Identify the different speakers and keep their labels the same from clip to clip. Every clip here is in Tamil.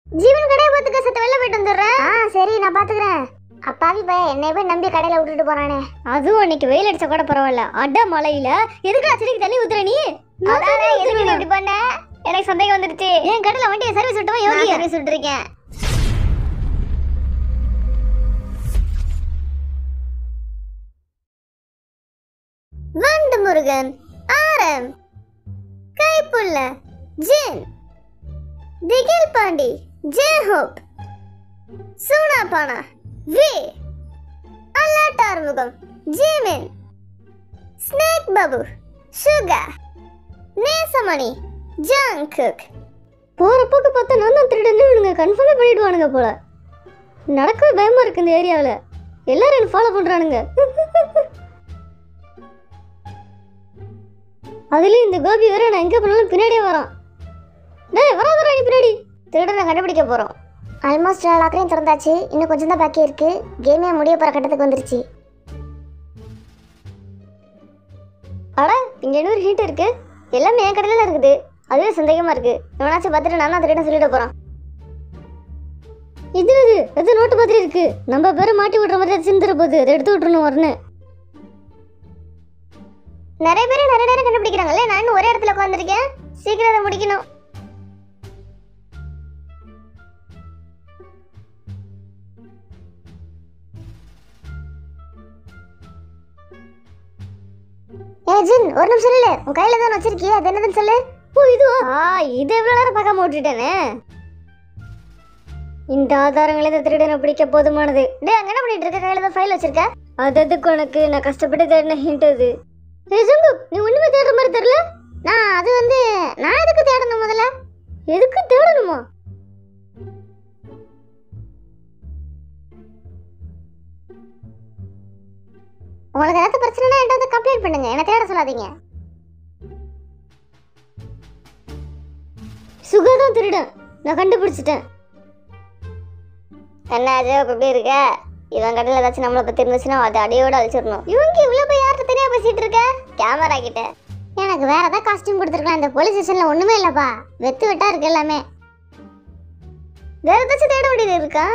Speaker 1: ஜீவன் கடையை பார்த்துக்க, சத்த வெளில போயிட்டு வந்துடுறேன். சரி, நான் பாத்துக்கிறேன். அப்பாவி பையன் என்னை போய் நம்பி கடையில விட்டுட்டு போறானே.
Speaker 2: அதுவும் அன்னைக்கு வெயில் அடிச்சா கூட பரவாயில்ல, அட மழையில எதுக்கு செடிக்கு தண்ணி ஊத்துற நீ?
Speaker 1: இப்படி பண்ண எனக்கு சந்தேகம் வந்துடுச்சு.
Speaker 2: என் கடையில வண்டியை சர்வீஸ் விட்டுவா? யோகி
Speaker 1: சர்வீஸ் விட்டுருக்கேன். வண்டு முருகன், ஆரம், Kaipulla, Jin, Thigil Pandi, J Hope, Soonapaana, V, அல்லாட்டார்முகம், Jimin, snake Babu, Suga, Nesamani, Jungkook.
Speaker 2: போற போக்கு பார்த்தா நான் தான் திருடன்னு இவனுங்க கன்ஃபார்மே பண்ணிடுவானுங்க போல. நடக்கவே பயமா இருக்கு இந்த ஏரியாவில். எல்லாரும் என்ன ஃபாலோ பண்றானுங்க. அதுலயும் இந்த கோபி வேற நான் எங்க போனாலும் பின்னாடியே வரான். டேய் வராதடா நீ பின்னாடி.
Speaker 1: திருடனை கண்டுபிடிக்க போறோம். ஆல்மோஸ்ட் எல்லா லாக்கரையும் திறந்தாச்சு. இன்னும் கொஞ்சம் தான் பாக்கி இருக்கு. கேமே முடிய போற கட்டத்துக்கு வந்துருச்சு.
Speaker 2: அட இங்க இன்னொரு ஹீட் இருக்கு. எல்லாமே என் கடையில இருக்குது. அதுவே சந்தேகமா இருக்கு. எவனாச்சும் பார்த்துட்டு நான் தான் திருடன் சொல்லிட போறான். இது நோட்டு மாதிரி இருக்கு. நம்ம பேரை மாட்டி விடுற மாதிரி சிந்துற போகுது. அதை எடுத்து விட்டுறணும் வரணும்.
Speaker 1: நிறைய பேர் நிறைய நேரம் கண்டுபிடிக்கிறாங்கல்ல. நான் இன்னும் ஒரே இடத்துல உட்காந்துருக்கேன். சீக்கிரம் அதை முடிக்கணும். ஜின், ஒரு நிமிஷம் இல்ல. உன் கையில தான் வச்சிருக்கிய, அது என்னதுன்னு சொல்லு.
Speaker 2: ஓ இதுவா? இது எவ்வளவு நேரம் பார்க்காம விட்டுட்டேனே. இந்த ஆதாரங்களை இந்த திருடனை பிடிக்க போதுமானது.
Speaker 1: டேய், அங்க என்ன பண்ணிட்டு இருக்க? கையில தான் ஃபைல் வச்சிருக்க.
Speaker 2: அது எதுக்கு உனக்கு? நான் கஷ்டப்பட்டு தேடின ஹிண்ட் அது. ஜம்பு, நீ ஒண்ணுமே தேடுற மாதிரி தெரியல.
Speaker 1: நான் எதுக்கு தேடணும்? முதல்ல
Speaker 2: எதுக்கு தேடணுமா?
Speaker 1: உங்களுக்கு ஏதாவது பிரச்சனைனா என்கிட்ட வந்து கம்ப்ளைண்ட் பண்ணுங்க. என்ன தேட சொல்லாதீங்க.
Speaker 2: சுகாதான் திருடன். நான் கண்டுபிடிச்சிட்டேன்.
Speaker 1: என்ன ஜோப் எப்படி இருக்க? இவன் கடையில் ஏதாச்சும் நம்மளை பற்றி இருந்துச்சுன்னா அதை அடியோட அழிச்சிடணும். இவங்க இவ்வளோ போய் யார்கிட்ட தெரியா பேசிட்டு இருக்க? கேமரா கிட்ட. எனக்கு வேற ஏதாவது காஸ்டியூம் கொடுத்துருக்கலாம். இந்த போலீஸ் ஸ்டேஷனில் ஒன்றுமே இல்லைப்பா. வெத்து வெட்டா இருக்கு எல்லாமே. வேற ஏதாச்சும் தேட வேண்டியது இருக்கா?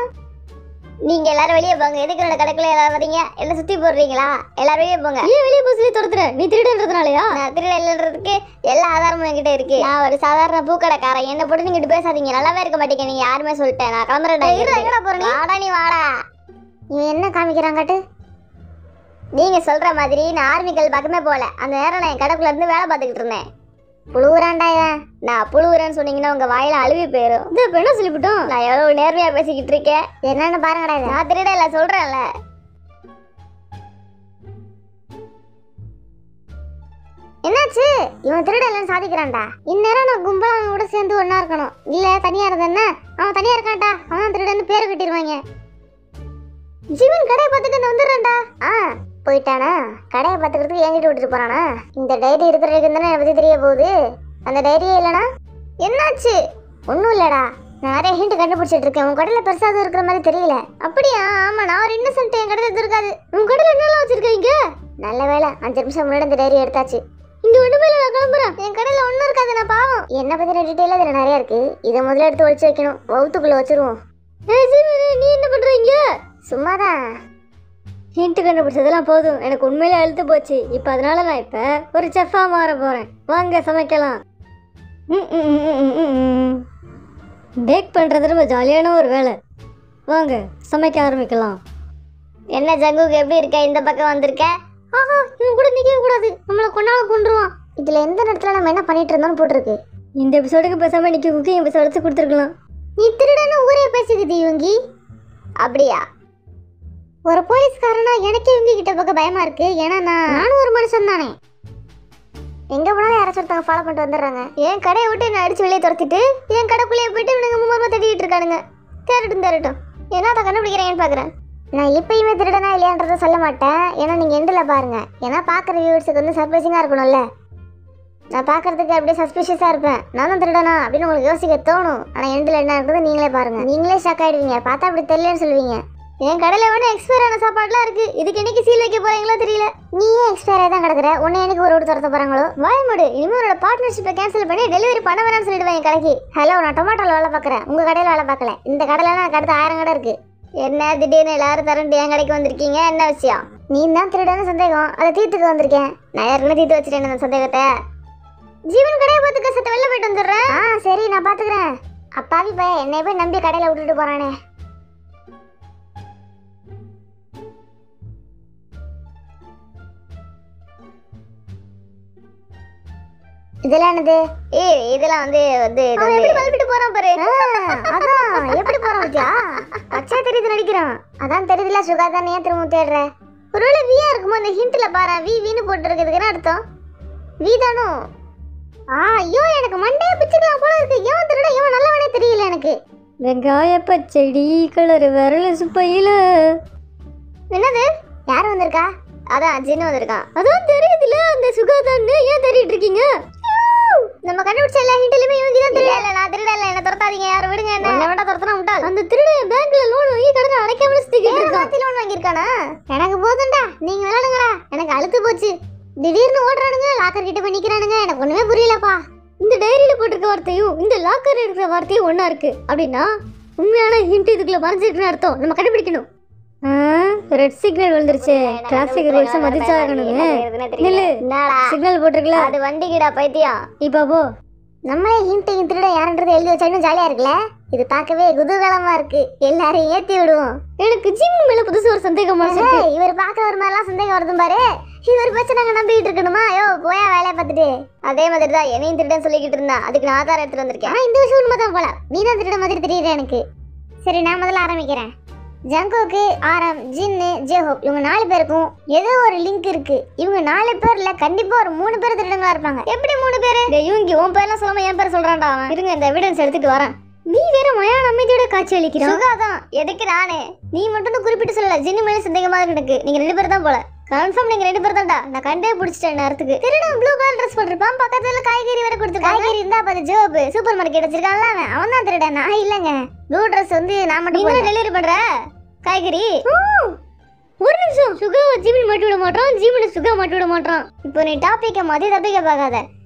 Speaker 1: நீங்க எல்லாரும் வெளியே போங்க. எதுக்கு என்னோட கடைக்குள்ள எல்லாரும் வரீங்க? எல்லாம் சுத்தி போடுறீங்களா? எல்லாரும் வெளியே போங்க.
Speaker 2: ஏன் வெளியே போய் சொல்லி துரத்துற? நீ திருடன்றதுனாலயா?
Speaker 1: நான் திருடன்றதுக்கு எல்லா ஆதாரமும் என்கிட்ட இருக்கு. நான் ஒரு சாதாரண பூக்கடைக்காரன். என்ன போட்டு நீங்க பேசாதீங்க. நல்லாவே இருக்க மாட்டீங்க. நீங்க யாருமே சொல்லிட்டேன். நான் கிளம்புறேன். எங்கடா போறீங்க? வாடா நீ வாடா. இவன் என்ன காமிக்கிறாங்கட்டு? நீங்க சொல்ற மாதிரி நான் ஆர்மிகள் பக்கமே போல. அந்த நேரம் நான் என் கடைக்குள்ள இருந்து வேலை பார்த்துக்கிட்டு இருந்தேன். புழுவுறான்டா இவன். நான் புழுவுறேன்னு சொன்னீங்கன்னா உங்க வாயில அழுவி போயிடும்.
Speaker 2: இந்த பெண்ணை சொல்லிவிட்டோம்.
Speaker 1: நான் எவ்வளவு நேர்மையா பேசிக்கிட்டு இருக்கேன். என்னன்னு பாருங்கடா. நான் திருடல சொல்றேன்ல. என்னாச்சு? இவன் திருடலன்னு சாதிக்கிறான்டா. இந்நேரம் நான் கும்பலா அவனோட சேர்ந்து ஒன்னா இருக்கணும். இல்ல தனியா இருந்தேன்னா அவன் தனியா இருக்கான்டா. அவன் திருடன்னு பேரு கட்டிடுவாங்க. ஜீவன் கடையை பார்த்துட்டு வந்துடுறான்டா. போயிட்டானா? கடையை பார்த்துக்கிறதுக்கு என்கிட்ட விட்டுட்டு போறானா? இந்த டைரி இருக்கிறதுக்கு தானே என்னை பத்தி தெரிய போகுது. அந்த டைரியே இல்லைனா என்னாச்சு? ஒன்றும் இல்லடா. நான் நிறைய ஹிண்ட் கண்டுபிடிச்சிட்டு இருக்கேன். உன் கடையில் பெருசாக எதுவும் இருக்கிற மாதிரி தெரியல. அப்படியா? ஆமா, நான் ஒரு இன்னசென்ட். என் கடையில் எதுவும் இருக்காது.
Speaker 2: உன் கடையில் என்னெல்லாம் வச்சிருக்கீங்க?
Speaker 1: நல்ல வேலை, 5 நிமிஷம் முன்னாடி இந்த டைரி எடுத்தாச்சு.
Speaker 2: இந்த ஒண்ணுமே இல்லை, நான் கிளம்புறேன்.
Speaker 1: என் கடையில் ஒன்றும் இருக்காது. நான் பாவம். என்னை பற்றின டீட்டெயிலாக இதில் நிறையா இருக்கு. இதை முதல்ல எடுத்து ஒழிச்சு வைக்கணும். வவுத்துக்குள்ளே வச்சிருவோம்.
Speaker 2: நீ என்ன பண்றீங்க?
Speaker 1: சும்மாதான்.
Speaker 2: ஹிண்ட் கண்டுபிடிச்சதெல்லாம் போதும். எனக்கு உண்மையிலே அழுத்து போச்சு. இப்போ அதனால நான் இப்போ ஒரு செஃப்பா மாற போறேன். வாங்க சமைக்கலாம். பேக் பண்றது ரொம்ப ஜாலியான ஒரு வேலை. வாங்க சமைக்க ஆரம்பிக்கலாம்.
Speaker 1: என்ன ஜங்குக்கு எப்படி இருக்க? இந்த பக்கம் வந்திருக்க?
Speaker 2: ஆஹா, இவன் கூட நிற்க கூடாது. நம்மளை கொண்டாட கொண்டுருவான்.
Speaker 1: இதுல எந்த நேரத்துல நம்ம என்ன பண்ணிட்டு இருந்தோம்னு போட்டிருக்கு.
Speaker 2: இந்த எபிசோடுக்கு பேசாம நிக்க குக்கிங் எபிசோட் எடுத்து கொடுத்துருக்கலாம்.
Speaker 1: நீ திருடன்னு ஊரே பேசிக்குது இவங்கி. அப்படியா? ஒரு போலீஸ்காரனா எனக்கே இவங்க கிட்ட பக்கம் பயமா இருக்கு. ஏன்னா நானும் ஒரு மனுஷன் தானே. எங்க போனாலும் யாராச்சும் ஒருத்தவங்க ஃபாலோ பண்ணிட்டு வந்துடுறாங்க. என் கடையை விட்டு என்ன அடிச்சு வெளியே துரத்திட்டு என் கடைக்குள்ளேயே போயிட்டு இவனுங்க மும்மரமா தேடிட்டு இருக்கானுங்க. தேரட்டும். என்ன அதை கண்டுபிடிக்கிறேன்னு பாக்குறேன். நான் எப்பயுமே திருடனா இல்லையான்றதை சொல்ல மாட்டேன். ஏன்னா நீங்க எண்டில் பாருங்க. ஏன்னா பாக்குற வியூவர்ஸுக்கு வந்து சர்ப்ரைசிங்கா இருக்கணும்ல. நான் பாக்குறதுக்கு அப்படியே சஸ்பிஷியஸா இருப்பேன். நான் தான் திருடனா அப்படின்னு உங்களுக்கு யோசிக்க தோணும். ஆனா எண்டில் என்ன இருக்குது நீங்களே பாருங்க. நீங்களே ஷாக் ஆயிடுவீங்க. பார்த்தா அப்படி தெரியலன்னு சொல்லுவீங்க. என் கடையில வேணும் எக்ஸ்பயர் ஆன சாப்பாடுலாம் இருக்கு. இதுக்கு என்னைக்கு சீல் வைக்க போறீங்களோ தெரியல. நீ ஏன் எக்ஸ்பயர் தான் கிடக்குற? உன்னை எனக்கு ஒரு துரத்த போறாங்களோ? வாய்மூடு. இனிமே உன்னோட பார்ட்னர்ஷிப்பை கேன்சல் பண்ணி டெலிவரி பண்ண வேணாம்னு சொல்லிடுவேன் என் கடைக்கு. ஹலோ, நான் டொமாட்டோல வேலை பார்க்குறேன், உங்க கடையில வேலை பார்க்கல. இந்த கடையில எனக்கு அடுத்து 1000 கடை இருக்கு. என்ன திடீர்னு எல்லாரும் தரண்டு என் கடைக்கு வந்திருக்கீங்க? என்ன விஷயம்? நீ தான் திருடன்னு சந்தேகம், அதை தீர்த்துக்க வந்திருக்கேன். நான் ஏற்கனவே தீர்த்து வச்சுட்டேன் அந்த சந்தேகத்தை. ஜீவன் கடையை பார்த்துக்க, சத்த வெளில போயிட்டு வந்துடுறேன். சரி, நான் பாத்துக்கிறேன். அப்பாவி பையன் என்னை போய் நம்பி கடையில விட்டுட்டு போறானே. இதெல்லாம் என்னது? இதெல்லாம் வந்து எப்படி பல்பிட்டு போறான் பாரு. அதான் எப்படி போறான் பத்தியா? பச்சை தெரியுது நடிக்கிறான். அதான் தெரியுதுல சுகா தான் ஏன் திரும்ப தேடுற? ஒருவேளை வியா இருக்குமோ? அந்த ஹிண்ட்ல பாரு, வீன்னு போட்டு இருக்கிறதுக்கு அர்த்தம் வீ தானோ? ஐயோ, எனக்கு மண்டையை பிச்சுக்கலாம் போல இருக்கு. ஏன் திருட இவன் நல்லவனே தெரியல எனக்கு.
Speaker 2: வெங்காய பச்சடி கலர் விரல் சுப்பையில.
Speaker 1: என்னது? யார் வந்திருக்கா? அதான் ஜின்னு வந்திருக்கான்.
Speaker 2: அதான் தெரியுதுல அந்த சுகா தான். ஏன் தேடிட்டு இருக்கீங்க?
Speaker 1: நம்ம கண்டுபிடிச்ச எல்லா ஹிண்ட்லயுமே இவங்க தான் தெரியல. இல்ல, நான் திருடல, என்ன துரத்தாதீங்க, யாரும் விடுங்க. என்ன வேண்டாம் துரத்தனா முட்டாள்.
Speaker 2: அந்த திருட பேங்க்ல லோன் வாங்கி கடனை அடைக்காம சுத்திக்கிட்டு இருக்கான்.
Speaker 1: லோன் வாங்கியிருக்கானா? எனக்கு போதும்டா, நீங்க விளையாடுங்கடா. எனக்கு அழுத்து போச்சு. திடீர்னு ஓடுறானுங்க, லாக்கர் கிட்ட போய் நிக்கிறானுங்க. எனக்கு ஒண்ணுமே புரியலப்பா.
Speaker 2: இந்த டைரியில போட்டிருக்க வார்த்தையும் இந்த லாக்கர் இருக்கிற வார்த்தையும் ஒண்ணா இருக்கு அப்படின்னா உண்மையான ஹிண்ட் இதுக்குள்ள மறைஞ்சிருக்குன்னு அர்த்தம். நம்ம கண்டுபிடிக்கணும். ரெட் சிக்னல் வந்துருச்சு. டிராஃபிக் ரூல்ஸ் மதிச்சாகணுங்க. நில்லு. சிக்னல் போட்டிருக்கல,
Speaker 1: அது வண்டிக்குடா பைத்தியம்.
Speaker 2: இப்ப போ.
Speaker 1: நம்மளே ஹிண்டையும் திருட யாருன்றதை எழுதி வச்சாலும் ஜாலியா இருக்குல்ல. இது பார்க்கவே குதூகலமா இருக்கு. எல்லாரையும் ஏத்தி விடுவோம்.
Speaker 2: எனக்கு ஜிம் மேல புதுசு ஒரு சந்தேகமா இருக்கு.
Speaker 1: இவர் பார்க்க ஒரு மாதிரிலாம் சந்தேகம் வருதும் பாரு. இவர் பேச்ச நாங்க நம்பிக்கிட்டு இருக்கணுமா? யோ, போயா வேலையை பார்த்துட்டு. அதே மாதிரி தான் என்னையும் திருடன் சொல்லிக்கிட்டு இருந்தா. அதுக்கு நான் ஆதாரம் எடுத்துட்டு வந்திருக்கேன். இந்த விஷயம் உண்மைதான் போல. நீ தான் திருட மாதிரி தெரியுது எனக்கு. சரி, நான் முதல்ல ஆரம்பிக்கிறேன். ஜங்கோக்கு, ஆரம், ஜின்னு, ஜேஹோப் இவங்க 4 பேருக்கும் ஏதோ ஒரு லிங்க் இருக்கு. இவங்க 4 பேர்ல கண்டிப்பா ஒரு 3 பேர் திருடங்களா இருப்பாங்க. எப்படி 3 பேரு? இவங்க உன் பேர்லாம் சொல்லாம என் பேர் சொல்றான்டா அவன். இருங்க, இந்த எவிடன்ஸ் எடுத்துட்டு வரேன்.
Speaker 2: நீ வேற மயான அமைதியோட காட்சி அளிக்கிறான்.
Speaker 1: சுகாதான் எதுக்கு நானே? நீ மட்டும் குறிப்பிட்டு சொல்லல. ஜின்னு மேல சந்தேகமா இருக்கு. நீங்க 2 பேர் தான் போல. கன்ஃபார்ம் நீங்க 2 பேர் தான்டா. நான் கண்டே பிடிச்சிட்டேன் நேரத்துக்கு. திருடன் ப்ளூ கலர் ட்ரெஸ் போட்டுருப்பான். பக்கத்துல காய்கறி வேற கொடுத்துருக்கான். காய்கறி இருந்தா அப்ப ஜோப் சூப்பர் மார்க்கெட் வச்சிருக்கான்ல அவன் தான் திருடன். நான் இல்லங்க. ப்ளூ ட்ரெஸ் வந்து நான் மட்டும் டெலிவரி பண்ற காய்கறி.
Speaker 2: ஒரு நிமிஷம். சுகாவை ஜீவன் மாட்டி விட மாட்டான், ஜீவனை சுகா மாட்டி விட மாட்டான்.
Speaker 1: இப்போ நீ டாபிக்க மாதிரி தப்பிக்க பார்க்காத.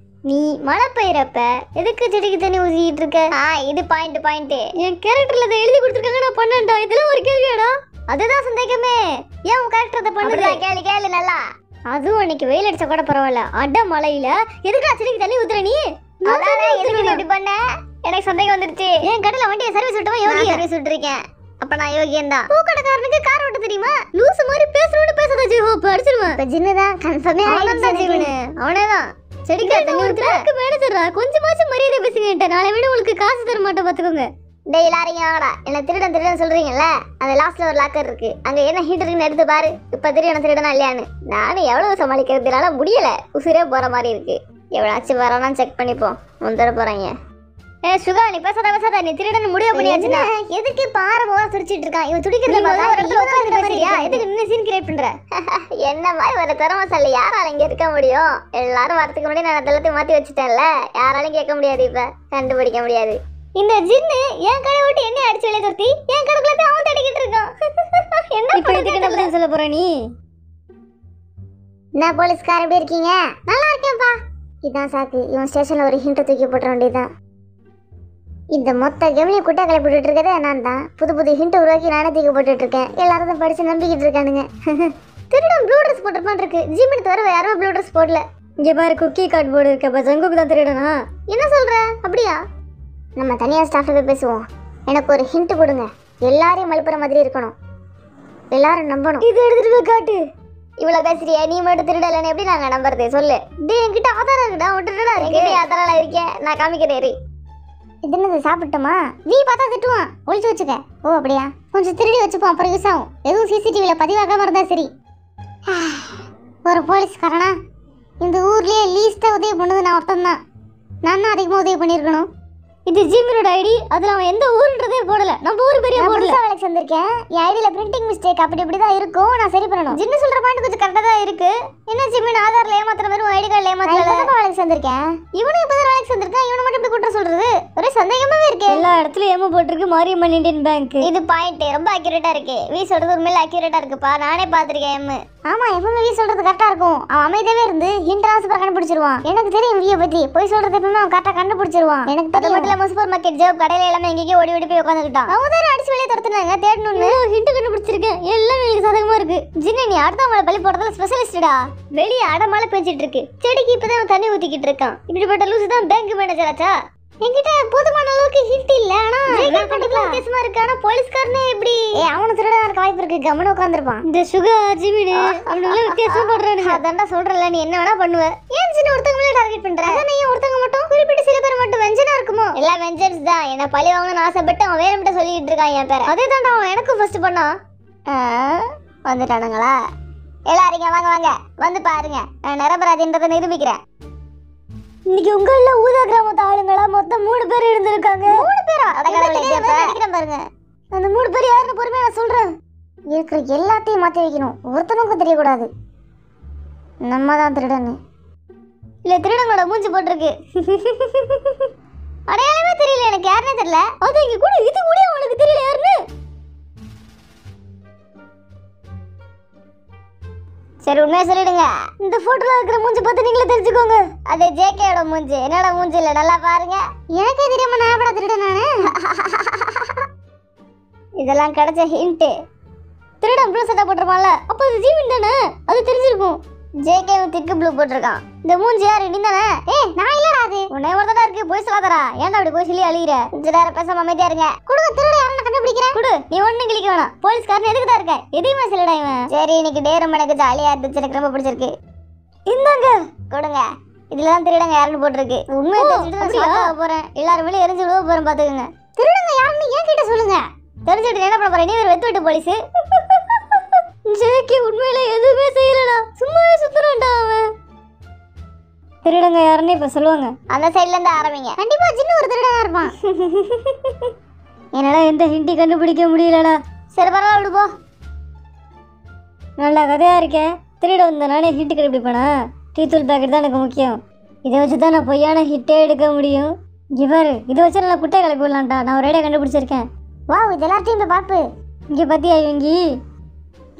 Speaker 1: நீ மழை பெய்யறப்ப எதுக்கு செடிக்கு தண்ணி ஊத்திட்டு இருக்க? இது பாயிண்ட்.
Speaker 2: என் கேரக்டர்ல அதை எழுதி கொடுத்துருக்காங்க, நான் பண்ணேன்டா. இதெல்லாம் ஒரு கேள்வியாடா?
Speaker 1: அதுதான் சந்தேகமே. ஏன் உன் கேரக்டர் அதை பண்ணுறா? கேளு நல்லா.
Speaker 2: அதுவும் அன்னைக்கு வெயில் அடிச்ச கூட பரவாயில்ல. அட மழையில எதுக்கா செடிக்கு தண்ணி ஊத்துற நீ?
Speaker 1: இப்படி பண்ண எனக்கு சந்தேகம் வந்துருச்சு. என் கடையில வண்டியை சர்வீஸ் விட்டவன் யோகி சர்வீஸ் விட்டுருக்கேன். அப்ப நான் யோகியன் தான். பூக்கடைக்காரனுக்கு கார் ஓட்ட தெரியுமா?
Speaker 2: லூசு மாதிரி பேசுறோன்னு பேசாத ஜீஹோப், அடிச்சிருவேன்.
Speaker 1: இப்ப ஜின்னு தான் கன்ஃபார்மே ஆயிடுச்சு. ஜீவனு அவனேதான் செடிக்கு தண்ணி ஊத்துறக்கு
Speaker 2: மேனேஜரா. கொஞ்சமாச்சும் மரியாதை பேசுங்க. நாளை விட உங்களுக்கு காசு தர மாட்டோம் பாத்துக்கோங்க.
Speaker 1: டேய் எல்லாரையும் ஆடா. என்ன திருடன் சொல்றீங்கல்ல, அந்த லாஸ்ட்ல ஒரு லாக்கர் இருக்கு. அங்க என்ன ஹீட் இருக்குன்னு எடுத்து பாரு. இப்ப தெரியும் என்ன திருடனா இல்லையான்னு. நானும் எவ்வளவு சமாளிக்கிறதுனால முடியல. உசுரே போற மாதிரி இருக்கு. எவ்வளவு வரானான்னு செக் பண்ணிப்போம். முந்தர போறாங்க. சுகா, நீ பேசாத. நீ திருடன் முடிவு பண்ணியாச்சுன்னா எதுக்கு பாரமோட துடிச்சிட்டு இருக்கான்? இவன் துடிக்கிறத பார்த்தா ஒரு இடத்துல உட்கார்ந்து பேசுறியா? எதுக்கு நின்னு சீன் கிரியேட் பண்ற? என்ன மாதிரி ஒரு திறமைசாலி யாரால இங்க இருக்க முடியும்? எல்லாரும் வரதுக்கு முன்னாடி நான் எல்லாத்தையும் மாத்தி வச்சுட்டேன்ல. யாராலையும் கேட்க முடியாது. இப்ப கண்டுபிடிக்க முடியாது. இந்த ஜின்னு என் கடை விட்டு என்ன அடிச்சு வெளியே துரத்தி என் கடைக்குள்ள போய் அவன் தேடிக்கிட்டு இருக்கான்.
Speaker 2: இப்ப இதுக்கு என்ன பதில் சொல்ல போற நீ?
Speaker 1: என்ன போலீஸ்கார எப்படி இருக்கீங்க? நல்லா இருக்கேன்ப்பா. இதான் சாக்கு. இவன் ஸ்டேஷன்ல ஒரு ஹிண்ட் தூக்கி போட்டுற வேண்டியதான். இந்த மொத்த கேம்லையும் குட்டை கிளப்பிட்டு இருக்கதே நான் தான். புது ஹிண்ட் உருவாக்கி நானே தூக்கி போட்டுட்டு இருக்கேன். எல்லாரும் தான் படிச்சு நம்பிக்கிட்டு இருக்கானுங்க. திருடன் ப்ளூ ட்ரெஸ் போட்டுருப்பான் இருக்கு. ஜிம்மின் தவிர யாருமே ப்ளூ ட்ரெஸ் போடல.
Speaker 2: இங்க பாரு, குக்கி கார்டு போர்டு இருக்கப்ப ஜங்குக்கு தான் திருடனா?
Speaker 1: என்ன சொல்ற? அப்படியா? நம்ம தனியா ஸ்டாஃப்ல போய் பேசுவோம். எனக்கு ஒரு ஹிண்ட் கொடுங்க. எல்லாரையும் மழுப்புற மாதிரி இருக்கணும். எல்லாரும் நம்பணும்.
Speaker 2: இது எடுத்துட்டு போய் காட்டு.
Speaker 1: இவ்வளவு பேசுறியா? நீ மட்டும் திருடலன்னு எப்படி நாங்க நம்புறது? சொல்லு. டேய், என்கிட்ட ஆதாரம் இருக்குடா. விட்டுடா. என்கிட்ட ஆதாரம் இருக்கேன். நான் காமிக்கிறேன். இது என்னது? சாப்பிட்டோமா? நீ பார்த்தா திட்டுவான். ஒழிச்சு வச்சுக்க. ஓ அப்படியா? கொஞ்சம் திருடி வச்சுப்போம், அப்புறம் யூஸ் ஆகும். எதுவும் சிசிடிவில பதிவாகாம இருந்தா சரி. ஒரு போலீஸ்காரனா? இந்த ஊர்லயே லீஸ்டா உதவி பண்ணது நான் ஒருத்தன் தான். நான் தான் அதிகமாக உதவி பண்ணியிருக்கணும்.
Speaker 2: இது ஜிமினோட ஐடி. அதுல அவன் எந்த ஊருன்றதே போடல. நம்ம ஊர் பெரிய போடல.
Speaker 1: நான் வேலைக்கு வந்திருக்கேன். என் ஐடில பிரிண்டிங் மிஸ்டேக் அப்படி தான் இருக்கும். நான் சரி பண்ணனும். ஜின்னு சொல்ற பாயிண்ட் கொஞ்சம் கரெக்ட்டா தான் இருக்கு. என்ன ஜிமின் ஆதார்ல ஏமாத்துற மாதிரி ஐடி கார்டுல ஏமாத்தல. நான் வேலைக்கு வந்திருக்கேன். இவனும் இப்ப தான் வேலைக்கு வந்திருக்கான். இவனை மட்டும் இப்படி குற்றம் சொல்றது ஒரே சந்தேகமாவே இருக்கு.
Speaker 2: எல்லா இடத்துலயும் ஏமா போட்டுருக்கு மாரியம்மன் இந்தியன் பேங்க்.
Speaker 1: இது பாயிண்ட் ரொம்ப அக்யூரேட்டா இருக்கு. வீ சொல்றது உண்மையில அக்யூரேட்டா இருக்குப்பா. நானே பாத்திருக்கேன் எம். ஆமா எப்பவுமே வீ சொல்றது கரெக்டா இருக்கும். அவன் அமைதியாவே இருந்து ஹிண்டராஸ் கண்டுபிடிச்சிருவான். எனக்கு தெரியும் வீய பத்தி. போய் சொல்றது எப்பவுமே அவன் கரெக்டா கண்டுபிடிச்சிருவான். எனக்கு அது மட்டும் இல்லாம சூப்பர் மார்க்கெட் ஜாப் கடையில எல்லாமே எங்கேயே ஓடி ஓடி போய் உட்காந்துக்கிட்டான். அவங்க தான் அடிச்சு வெளியே துரத்துனாங்க. தேடணும்னு
Speaker 2: ஹிண்ட் கண்டுபிடிச்சிருக்கேன். எல்லாம் எனக்கு சாதகமா இருக்கு.
Speaker 1: ஜின்னு நீ அடுத்தவங்களை பழி போடுறதுல ஸ்பெஷலிஸ்டா. வெளியே அடமால பேசிட்டு இருக்கு. செடிக்கு இப்பதான் தண்ணி ஊத்திக்கிட்டு இருக்கான். இப்படிப்பட்ட லூசு தான் பேங்க் மேனேஜர் ஆச்சா? என்கிட்ட போதுமான அளவுக்கு ஹிண்ட் இல்ல. ஆனா வித்தியாசமா இருக்கு. ஆனா போலீஸ்காரனே இப்படி அவனு திருடா இருக்க வாய்ப்பு இருக்கு. கவனம் உட்காந்துருப்பான்.
Speaker 2: இந்த சுகா ஜிமினு அப்படின்னா வித்தியாசமா பண்றானுங்க.
Speaker 1: அதான்டா சொல்றல நீ என்ன வேணா பண்ணுவ. ஏன் சின்ன ஒருத்தங்க மேல டார்கெட் பண்ற? அதான் நீ ஒருத்தங்க மட்டும் குறிப்பிட்ட சில பேர் மட்டும் வெஞ்சனா இருக்குமோ? எல்லாம் வெஞ்சன்ஸ் தான். என்ன பழி வாங்கணும்னு ஆசைப்பட்டு அவன் வேற மட்டும் சொல்லிட்டு இருக்கான் என் பேரை. அதே தான்டா அவன் எனக்கும் ஃபர்ஸ்ட் பண்ணான். வந்துட்டானுங்களா? எல்லாரும் வாங்க வாங்க வந்து பாருங்க. நான் நிரபராதின்றதை நிரூபிக்கிறேன்.
Speaker 2: இன்னைக்கு உங்க எல்லாம் ஊதா கிராமத்து ஆளுங்களா மொத்தம் 3 பேர் இருந்திருக்காங்க.
Speaker 1: 3 பேரா? அடிக்கிறேன் பாருங்க.
Speaker 2: அந்த 3 பேர் யாருன்னு பொறுமையா நான் சொல்றேன்.
Speaker 1: இருக்கிற எல்லாத்தையும் மாத்தி வைக்கணும். ஒருத்தனுக்கும் தெரியக்கூடாது நம்ம தான் திருடன்னு.
Speaker 2: இல்ல திருடங்களோட மூஞ்சி போட்டிருக்கு.
Speaker 1: அடையாளமே தெரியல எனக்கு. யாருன்னே தெரியல.
Speaker 2: அது இங்க கூட இது கூட உங்களுக்கு தெரியல யாருன்னு.
Speaker 1: சரி உண்மையா சொல்லிடுங்க.
Speaker 2: இந்த போட்டோல இருக்கிற மூஞ்சி பார்த்து நீங்களே தெரிஞ்சுக்கோங்க.
Speaker 1: அது ஜேகேயோட மூஞ்சி. என்னோட மூஞ்சி இல்ல. நல்லா பாருங்க. எனக்கே தெரியாம நான் எப்படா திருட நானு? இதெல்லாம் கிடைச்ச ஹிண்ட்.
Speaker 2: திருடன் ப்ளூ சட்டை போட்டிருப்பான்ல, அப்ப அது ஜீவன் தானே? அது தெரிஞ்சிருக்கும்.
Speaker 1: ஜேகேவும் திக்கு ப்ளூ போட்டிருக்கான்.
Speaker 2: இந்த மூஞ்சி யாரு? நீ தானே?
Speaker 1: நான் இல்லடா. அது
Speaker 2: உன்னை ஒருத்தடா இருக்கு. போய் சொல்லாதடா. ஏன்டா அப்படி போய் சொல்லி அழிகிற?
Speaker 1: கொஞ்ச நேரம் பேசாம அமைதியா இருங்க. கொடுங்க திருட யாருன்னு கண்டுபிடிக்கிறேன்.
Speaker 2: குடு. நீ ஒண்ணும் கிளிக்க வேணாம். போலீஸ்காரன் எதுக்கு தான் இருக்க? எதையுமே சொல்லடா இவன்.
Speaker 1: சரி இன்னைக்கு டே ரொம்ப எனக்கு ஜாலியா இருந்துச்சு. எனக்கு ரொம்ப பிடிச்சிருக்கு.
Speaker 2: இந்தாங்க
Speaker 1: கொடுங்க. இதுலதான் திருடங்க யாருன்னு போட்டிருக்கு.
Speaker 2: உண்மையை தெரிஞ்சுட்டு நான்
Speaker 1: போறேன். எல்லாரும் வெளியே எரிஞ்சு விழுவ போறேன். பாத்துக்கோங்க. திருடங்க யாருன்னு ஏன் கிட்ட சொல்லுங்க.
Speaker 2: தெரிஞ்சுட்டு என்ன பண்ண போற? நீ ஒரு வெத்து விட்டு போலீஸ். ஜேகே உண்மையில எதுவுமே செய்யலடா. சும்மாவே சுத்துறான்டா அவன். திருடங்க யாருன்னு இப்ப சொல்லுவாங்க.
Speaker 1: அந்த சைடுல இருந்து ஆரம்பிங்க. கண்டிப்பா ஜின்னு ஒரு திருடனா இருப்பான்.
Speaker 2: என்னால எந்த ஹிண்டி கண்டுபிடிக்க முடியலடா.
Speaker 1: சரி பரவாயில்ல விடு போ.
Speaker 2: நல்ல கதையா இருக்கேன். திருட வந்த நானே ஹிட் கண்டுபிடிப்பேனா? டீ தூள் பேக்கெட் தான் எனக்கு முக்கியம். இதை வச்சு தான் நான் பொய்யான ஹிட்டே எடுக்க முடியும். இவர் இதை வச்சு நல்லா குட்டை கிளப்பி விடலான்டா. நான் ஒரு ஐடியா கண்டுபிடிச்சிருக்கேன்.
Speaker 1: வா இது எல்லாத்தையும் இப்ப பாப்பு.
Speaker 2: இங்க பாத்தியா இவங்கி?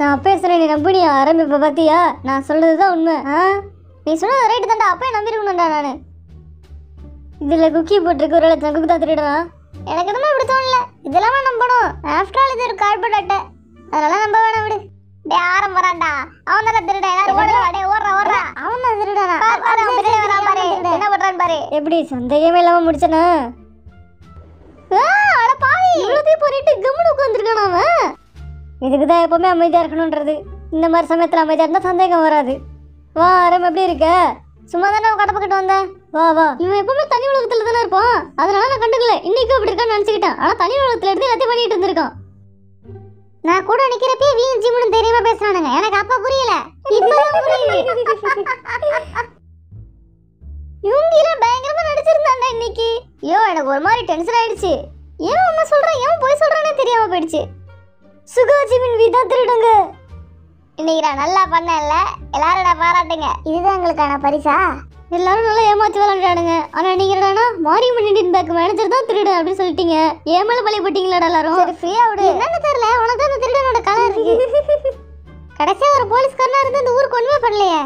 Speaker 2: நான் அப்பே சொன்னேன் நீ நம்பினியா? ஆரம்பிப்ப பாத்தியா? நான் சொல்றதுதான் உண்மை.
Speaker 1: நீ சொன்னது ரைட்டு தான்டா. அப்பயே நம்பிருக்கணும்டா நானு.
Speaker 2: இதுல குக்கி போட்டிருக்கு. ஒரு குக்கு தான் திருடுறா.
Speaker 1: எனக்கு எதுவுமே இப்படி தோணல. இதெல்லாம் நம்பணும். ஆஃப்டர் ஆல் இது ஒரு கார்பெட் அட்டை. அதெல்லாம் நம்ப வேணாம் விடு. டே ஆரம் வரான்டா. அவன் தான் திருடா. எல்லாரும் ஓடுறா. டே ஓடுறா. அவன் தான் திருடானா? அவன் திருட வரான் பாரு. என்ன பண்றான் பாரு.
Speaker 2: எப்படி சந்தேகமே இல்லாம முடிச்சனா?
Speaker 1: அட பாவி.
Speaker 2: இவ்வளவு போறிட்டு கம்முனு உட்கார்ந்திருக்கானா அவன்? இதுக்குதான் எப்பவுமே அமைதியா இருக்கணும்ன்றது. இந்த மாதிரி சமயத்துல அமைதியா இருந்தா சந்தேகம் வராது. வா ஆரம் எப்படி இருக்க?
Speaker 1: சும்மா தானே கடை பக்கிட்டு வந்தேன்.
Speaker 2: வா வா. இவன் எப்பவுமே தனி உலகத்துல தானே இருப்பான். அதனால நான் கண்டுக்கல. இன்னைக்கு அப்படி இருக்கான்னு நினைச்சுக்கிட்டேன். ஆனா தனி உலகத்துல இருந்து எல்லாத்தையும் பண்ணிட்டு இருந்திருக்கான்.
Speaker 1: நான் கூட நிக்கிறப்பே வீண் ஜிம்னு தெரியாம பேசுறானுங்க. எனக்கு அப்ப புரியல. இப்பதான் புரியுது.
Speaker 2: இவங்க எல்லாம் பயங்கரமா நடிச்சிருந்தாண்டா இன்னைக்கு.
Speaker 1: ஐயோ எனக்கு ஒரு மாதிரி டென்ஷன் ஆயிடுச்சு.
Speaker 2: ஏன் உண்மை சொல்றான் ஏன் போய் சொல்றானே தெரியாம போயிடுச்சு. சுகா ஜிமின் வீதா திருடுங்க.
Speaker 1: இன்னைக்கு நான் நல்லா பண்ணல. எல்லாரும் நான் பாராட்டுங்க. இதுதான் எங்களுக்கான பரிசா.
Speaker 2: எல்லாரும் நல்லா ஏமாத்தி விளையாடுறானுங்க. ஆனா நீங்க என்னடா மாரியம்மன் இந்தியன் பேங்க் மேனேஜர் தான் திருடு அப்படின்னு சொல்லிட்டீங்க. ஏமால பழி போட்டீங்களாடா எல்லாரும்.
Speaker 1: சரி ஃப்ரீயா விடு. என்னன்னு தெரியல. உனக்கு தான் அந்த திருடனோட கலர் இருக்கு. கடைசியா ஒரு போலீஸ்காரனா இருந்து இந்த ஊருக்கு ஒண்ணுமே பண்ணலையே.